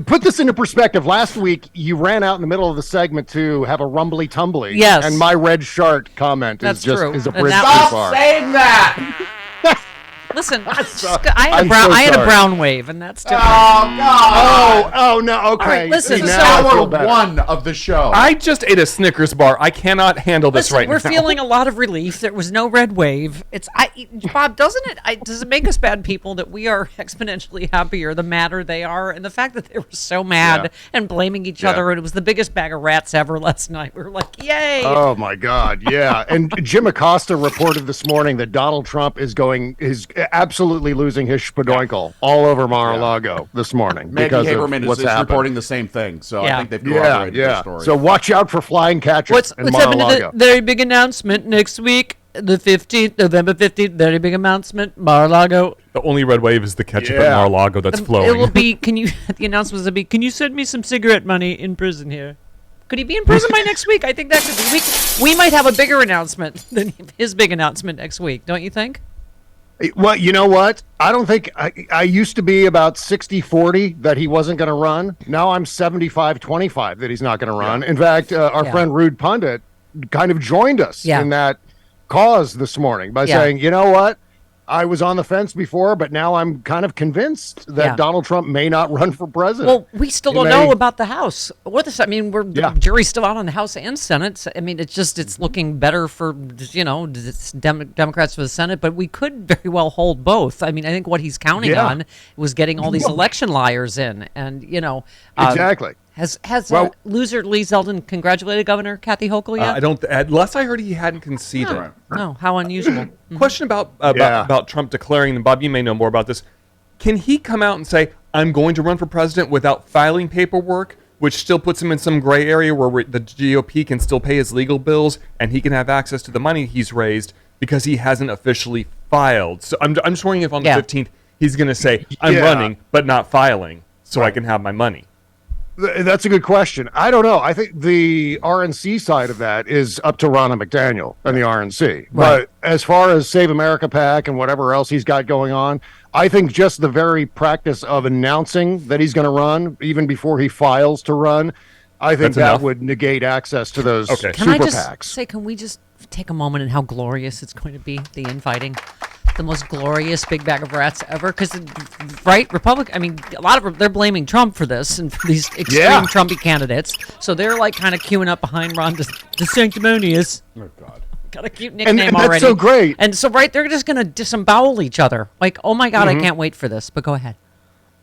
Put this into perspective. Last week, you ran out in the middle of the segment to have a rumbly tumbly. Yes. And my red shark comment is a bridge too Stop far. saying that! Listen, I had a brown wave, and that's different. Oh, God. Oh, no, okay. All right, listen, This is so- hour one of the show. I just ate a Snickers bar. I cannot handle this right now. We're feeling a lot of relief. There was no red wave. Bob, does it make us bad people that we are exponentially happier the madder they are? And the fact that they were so mad and blaming each other, and it was the biggest bag of rats ever last night. We were like, yay. Oh, my God, yeah. And Jim Acosta reported this morning that Donald Trump is absolutely losing his spadoinkle all over Mar-a-Lago this morning. Maggie because Haberman of what's is happened. reporting the same thing, so I think they've corroborated the story. So watch out for flying catchers What's in happening to Mar-a-Lago. the very big announcement next week, the 15th, November 15th, very big announcement, Mar-a-Lago. The only red wave is the ketchup at Mar-a-Lago that's flowing. It will be, the announcement will be, can you send me some cigarette money in prison here? Could he be in prison by next week? I think that could be. We might have a bigger announcement than his big announcement next week, don't you think? Well, you know what? I don't think I used to be about 60-40 that he wasn't going to run. Now I'm 75-25 that he's not going to run. In fact, our friend Rude Pundit kind of joined us in that cause this morning by saying, you know what? I was on the fence before, but now I'm kind of convinced that Donald Trump may not run for president. Well, we still don't know about the House. The jury's still out on the House and Senate. I mean, it's looking better for, Democrats for the Senate, but we could very well hold both. I mean, I think what he's counting on was getting all these election liars in. And, exactly. Has loser Lee Zeldin congratulated Governor Kathy Hochul yet? Last I heard, he hadn't conceded. No, how unusual. Question about Trump declaring, and Bob, you may know more about this. Can he come out and say, I'm going to run for president without filing paperwork, which still puts him in some gray area where the GOP can still pay his legal bills and he can have access to the money he's raised because he hasn't officially filed? So I'm just wondering if on the 15th he's going to say, I'm running but not filing so I can have my money. That's a good question. I don't know. I think the RNC side of that is up to Ronna McDaniel and the RNC. Right. But as far as Save America PAC and whatever else he's got going on, I think just the very practice of announcing that he's going to run, even before he files to run, I think that would negate access to those super PACs. Can we just take a moment and how glorious it's going to be, the infighting? The most glorious big bag of rats ever, because they're blaming Trump for this and for these extreme Trumpy candidates, so they're like kind of queuing up behind Ron DeSanctimonious. Oh God, got a cute nickname and already. That's so great. And so they're just going to disembowel each other. Like, oh my God, I can't wait for this. But go ahead.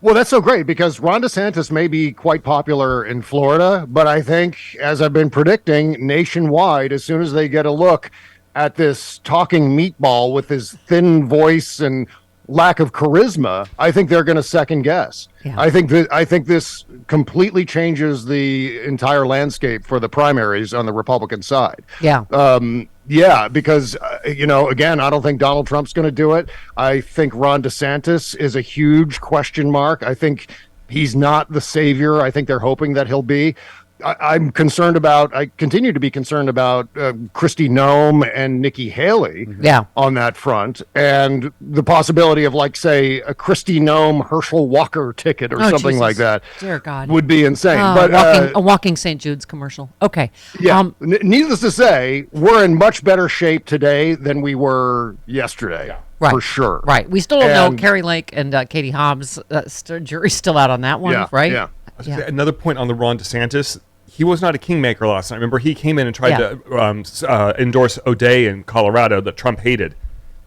Well, that's so great because Ron DeSantis may be quite popular in Florida, but I think, as I've been predicting, nationwide, as soon as they get a look at this talking meatball with his thin voice and lack of charisma, I think they're going to second guess. Yeah. I think this completely changes the entire landscape for the primaries on the Republican side. Yeah. Because, again, I don't think Donald Trump's going to do it. I think Ron DeSantis is a huge question mark. I think he's not the savior I think they're hoping that he'll be. I continue to be concerned about Kristi Noem and Nikki Haley on that front, and the possibility of, like, say, a Kristi Noem Herschel Walker ticket or something like that. Dear God. Would be insane. But a walking St. Jude's commercial. Okay. Yeah. Needless to say, we're in much better shape today than we were yesterday. Yeah. Right. For sure. Right. We still don't know Carrie Lake and Katie Hobbs. Jury's still out on that one, right? Yeah. Another point on the Ron DeSantis. He was not a kingmaker last night. Remember, he came in and tried to endorse O'Day in Colorado that Trump hated.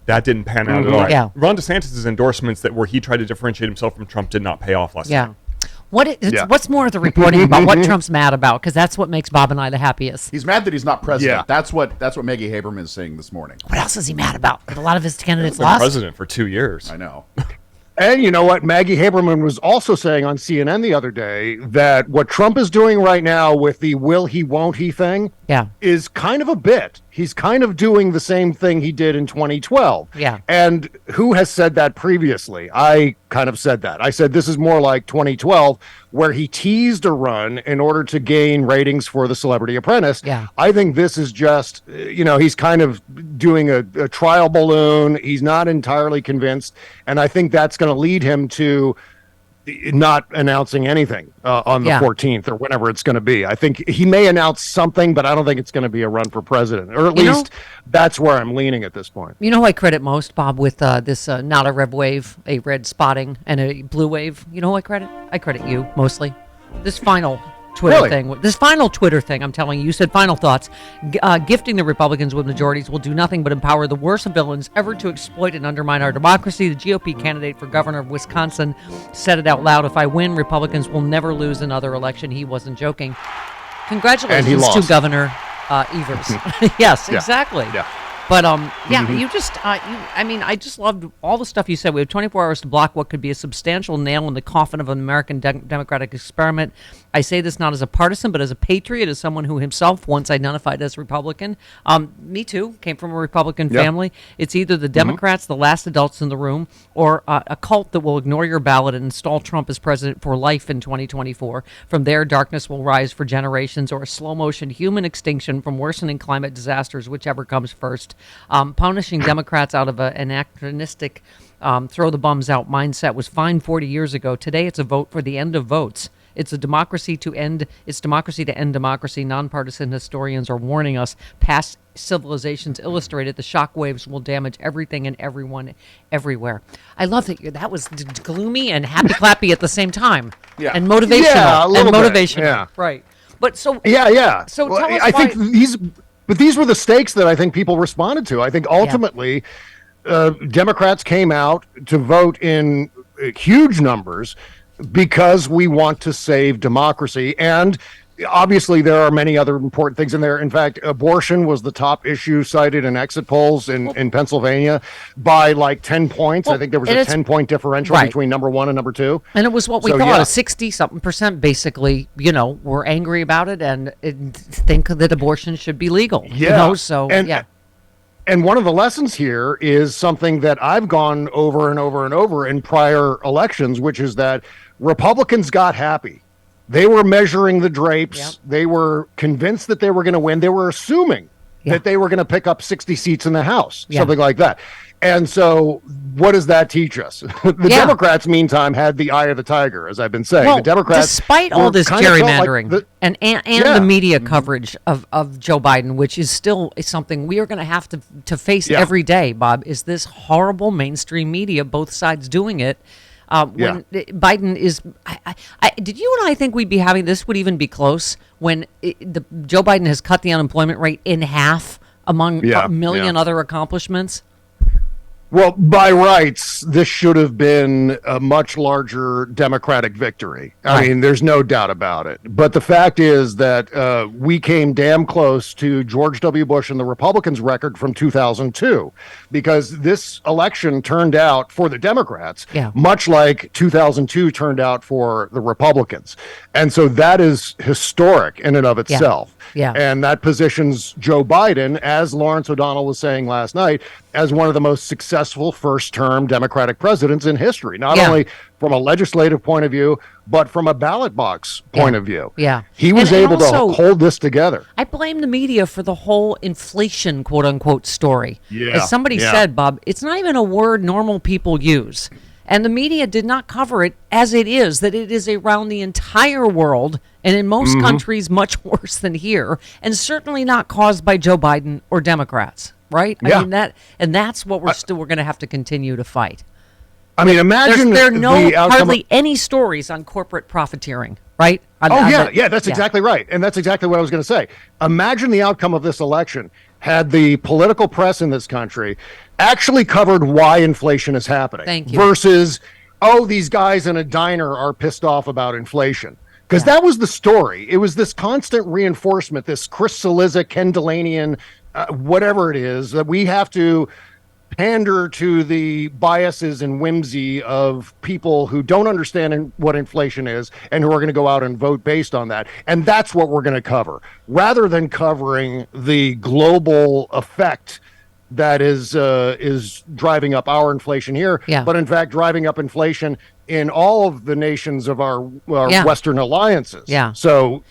That didn't pan out at all. Yeah. Ron DeSantis' endorsements where he tried to differentiate himself from Trump did not pay off last night. What's more of the reporting about what Trump's mad about? Because that's what makes Bob and I the happiest. He's mad that he's not president. Yeah. That's what Maggie Haberman is saying this morning. What else is he mad about? That a lot of his candidates He's been president for 2 years. I know. And you know what? Maggie Haberman was also saying on CNN the other day that what Trump is doing right now with the will he, won't he thing is kind of a bit. He's kind of doing the same thing he did in 2012. Yeah. And who has said that previously? I kind of said that. I said this is more like 2012, where he teased a run in order to gain ratings for The Celebrity Apprentice. Yeah. I think this is just, he's kind of doing a trial balloon. He's not entirely convinced. And I think that's going to lead him to not announcing anything on the 14th or whenever it's going to be. I think he may announce something, but I don't think it's going to be a run for president, or at least that's where I'm leaning at this point. You know who I credit most, Bob, with this not a red wave, a red spotting, and a blue wave? You know who I credit? I credit you mostly. This final Twitter thing. This final Twitter thing, I'm telling you, you said final thoughts. Gifting the Republicans with majorities will do nothing but empower the worst villains ever to exploit and undermine our democracy. The GOP candidate for governor of Wisconsin said it out loud. If I win, Republicans will never lose another election. He wasn't joking. Congratulations to Governor Evers. Yes, exactly. Yeah. But you just, I just loved all the stuff you said. We have 24 hours to block what could be a substantial nail in the coffin of an American democratic experiment. I say this not as a partisan, but as a patriot, as someone who himself once identified as Republican. Me too, came from a Republican family. It's either the Democrats, the last adults in the room, or a cult that will ignore your ballot and install Trump as president for life in 2024. From there, darkness will rise for generations, or a slow-motion human extinction from worsening climate disasters, whichever comes first. Punishing Democrats out of an anachronistic throw the bums out mindset was fine 40 years ago. Today, it's a vote for the end of votes. It's democracy to end democracy. Nonpartisan historians are warning us. Past civilizations illustrated the shockwaves will damage everything and everyone everywhere. I love that was gloomy and happy clappy at the same time. Yeah. And motivational. Yeah, a little bit. Motivational. Yeah. Right. But so Yeah. So well, tell us I think these were the stakes that I think people responded to. I think ultimately Democrats came out to vote in huge numbers because we want to save democracy. And obviously there are many other important things in there. In fact, abortion was the top issue cited in exit polls in Pennsylvania by like 10 points. I think there was a 10-point differential between number one and number two. And it was what we thought, a 60-something% basically, were angry about it and think that abortion should be legal. Yeah. And one of the lessons here is something that I've gone over and over and over in prior elections, which is that Republicans got happy. They were measuring the drapes. Yep. They were convinced that they were going to win. They were assuming that they were going to pick up 60 seats in the House, something like that. And so what does that teach us? The Democrats, meantime, had the eye of the tiger, as I've been saying. Well, the Democrats, despite all this gerrymandering and the media coverage of Joe Biden, which is still something we are going to have to face every day, Bob, is this horrible mainstream media, both sides doing it. When Biden is, did you and I think we'd be having this would even be close when Joe Biden has cut the unemployment rate in half among a million other accomplishments? Well, by rights, this should have been a much larger Democratic victory. I mean, there's no doubt about it. But the fact is that we came damn close to George W. Bush and the Republicans' record from 2002, because this election turned out for the Democrats, much like 2002 turned out for the Republicans. And so that is historic in and of itself. Yeah. And that positions Joe Biden, as Lawrence O'Donnell was saying last night, as one of the most successful first-term Democratic presidents in history, not only from a legislative point of view, but from a ballot box point of view. Yeah. He was able to hold this together. I blame the media for the whole inflation, quote-unquote, story. Yeah. As somebody said, Bob, it's not even a word normal people use. And the media did not cover it as it is, that it is around the entire world, and in most countries much worse than here, and certainly not caused by Joe Biden or Democrats. Right? I mean that's what we're going to have to continue to fight. I mean, imagine there are hardly any stories on corporate profiteering, right? That's exactly right. And that's exactly what I was going to say. Imagine the outcome of this election had the political press in this country actually covered why inflation is happening. Thank you. Versus, these guys in a diner are pissed off about inflation. Because that was the story. It was this constant reinforcement, this Chris Cillizza, Ken Delanian, whatever it is, that we have to pander to the biases and whimsy of people who don't understand what inflation is and who are going to go out and vote based on that. And that's what we're going to cover, rather than covering the global effect that is driving up our inflation here, but in fact driving up inflation in all of the nations of our Western alliances. Yeah. So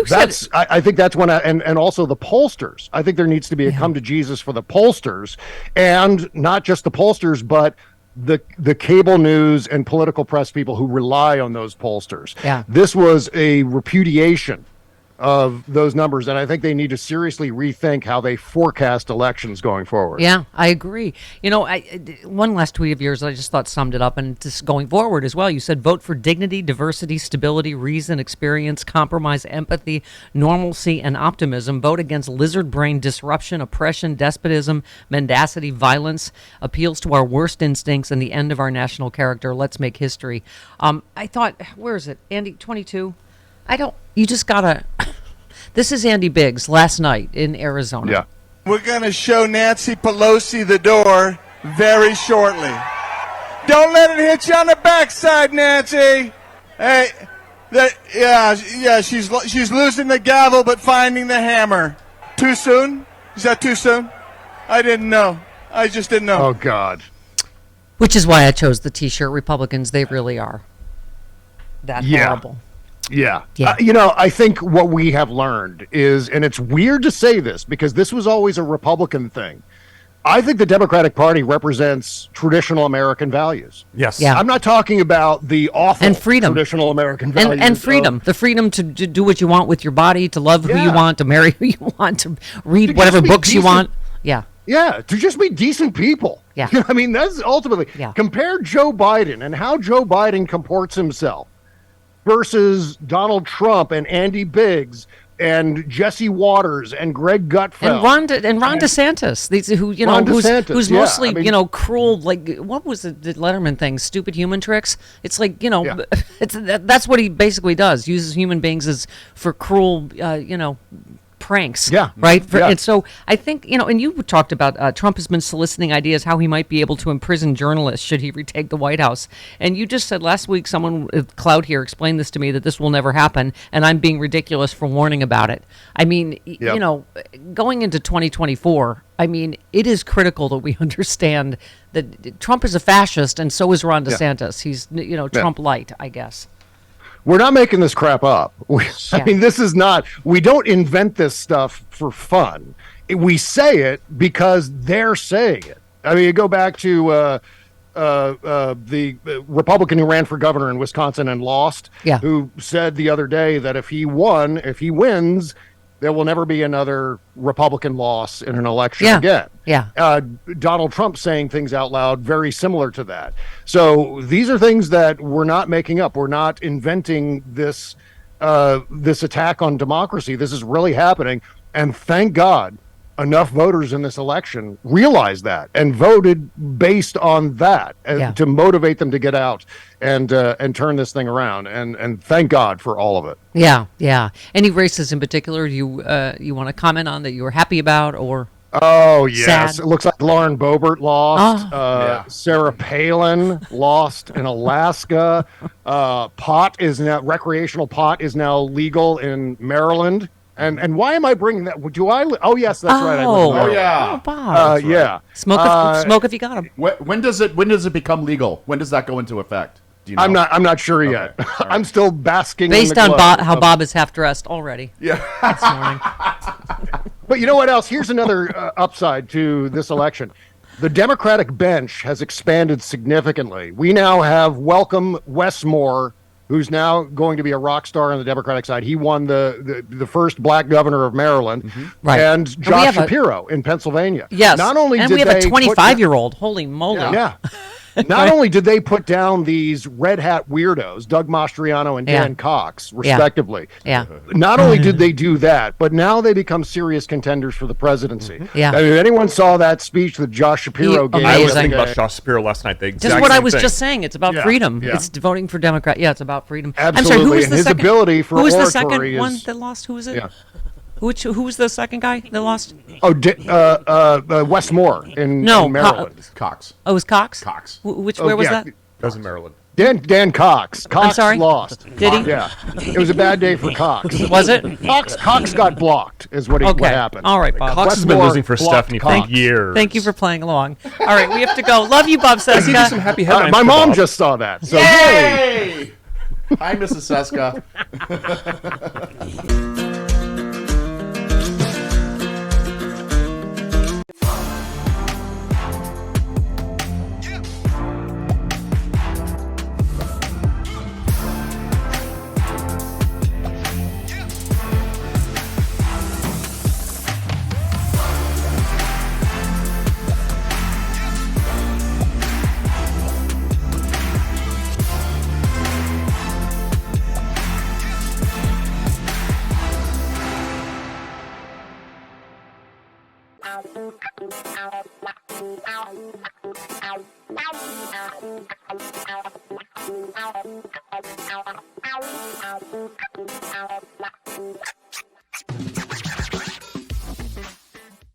I think that's when, and also the pollsters. I think there needs to be a come to Jesus for the pollsters, and not just the pollsters, but the cable news and political press people who rely on those pollsters. Yeah. This was a repudiation of those numbers, and I think they need to seriously rethink how they forecast elections going forward. Yeah, I agree. One last tweet of yours I just thought summed it up, and just going forward as well. You said vote for dignity, diversity, stability, reason, experience, compromise, empathy, normalcy, and optimism. Vote against lizard brain disruption, oppression, despotism, mendacity, violence, appeals to our worst instincts, and the end of our national character. Let's make history. I thought, where is it? Andy, 22? You just gotta, this is Andy Biggs last night in Arizona. Yeah. We're going to show Nancy Pelosi the door very shortly. Don't let it hit you on the backside, Nancy. Hey, she's losing the gavel but finding the hammer. Too soon? Is that too soon? I didn't know. I just didn't know. Oh, God. Which is why I chose the T-shirt. Republicans, they really are that horrible. Yeah. Yeah. I think what we have learned is, and it's weird to say this because this was always a Republican thing. I think the Democratic Party represents traditional American values. Yes. Yeah. I'm not talking about the awful And freedom. traditional American values. And freedom. The freedom to do what you want with your body, to love who you Yeah. want, to marry who you want, to read To whatever just be books you decent. want. Yeah. Yeah, to just be decent people. Yeah. I mean, that's ultimately, compare Joe Biden and how Joe Biden comports himself versus Donald Trump and Andy Biggs and Jesse Waters and Greg Gutfeld. And Ron DeSantis, Ron DeSantis, who's yeah, mostly, I mean- cruel, like, what was the Letterman thing? Stupid human tricks? It's like, Yeah. that's what he basically does, uses human beings for cruel, pranks. Yeah. Right? Yeah. And so I think, and you talked about Trump has been soliciting ideas how he might be able to imprison journalists should he retake the White House. And you just said last week, someone with Cloud here explained this to me, that this will never happen, and I'm being ridiculous for warning about it. I mean, going into 2024, I mean, it is critical that we understand that Trump is a fascist, and so is Ron DeSantis. He's, Trump light, I guess. We're not making this crap up. I mean, this is not, we don't invent this stuff for fun. We say it because they're saying it. I mean, you go back to the Republican who ran for governor in Wisconsin and lost, who said the other day that if he wins, there will never be another Republican loss in an election again. Yeah. Donald Trump saying things out loud very similar to that. So these are things that we're not making up. We're not inventing this attack on democracy. This is really happening. And thank God enough voters in this election realized that and voted based on that to motivate them to get out and turn this thing around. And thank God for all of it. Yeah, yeah. Any races in particular you want to comment on that you were happy about or? Oh, yes. Sad? It looks like Lauren Boebert lost. Sarah Palin lost in Alaska. Recreational pot is now legal in Maryland. And why am I bringing that? Oh, yes, that's right. I live in Maryland. yeah. Oh, Bob. Yeah. Smoke if you got them. When does it become legal? When does that go into effect? Do you know? I'm not sure yet. Okay. All right. I'm still basking Based in the on glow how of- Bob is half dressed already. Yeah. This morning. But you know what else? Here's another upside to this election. The Democratic bench has expanded significantly. We now have welcome Wes Moore, who's now going to be a rock star on the Democratic side. He won the first black governor of Maryland, Right. and Josh Shapiro in Pennsylvania. Yes. Not only and did we have a they 25-year-old. Holy moly. Yeah. Not only did they put down these red hat weirdos, Doug Mastriano and Dan Cox, respectively. Yeah. Not only did they do that, but now they become serious contenders for the presidency. Yeah. I mean, if anyone saw that speech that Josh Shapiro gave, I was Amazing. thinking about Josh Shapiro last night. The exact Just what I same was thing. just saying. It's about freedom. Yeah. It's voting for Democrat. Yeah, it's about freedom. Absolutely. I'm sorry, who was And the his second? ability for who was the oratory second is- one that lost? Who was it? Yeah. Who was the second guy that lost? Wes Moore in No, Maryland. Cox. Oh, it was Cox? Cox. Where was that? That was in Maryland. Dan Cox. Cox sorry? lost. Did he? Yeah. It was a bad day for Cox. Was it? Cox got blocked, is what Okay. happened. All right, Bob. Cox has been Moore losing for blocked Stephanie for Cox. years. Thank you for playing along. All right, we have to go. Love you, Bob I see some Cesca. happy headlines. My for mom Bob. just saw that. So yay! Hey! Hi, Mrs. Cesca.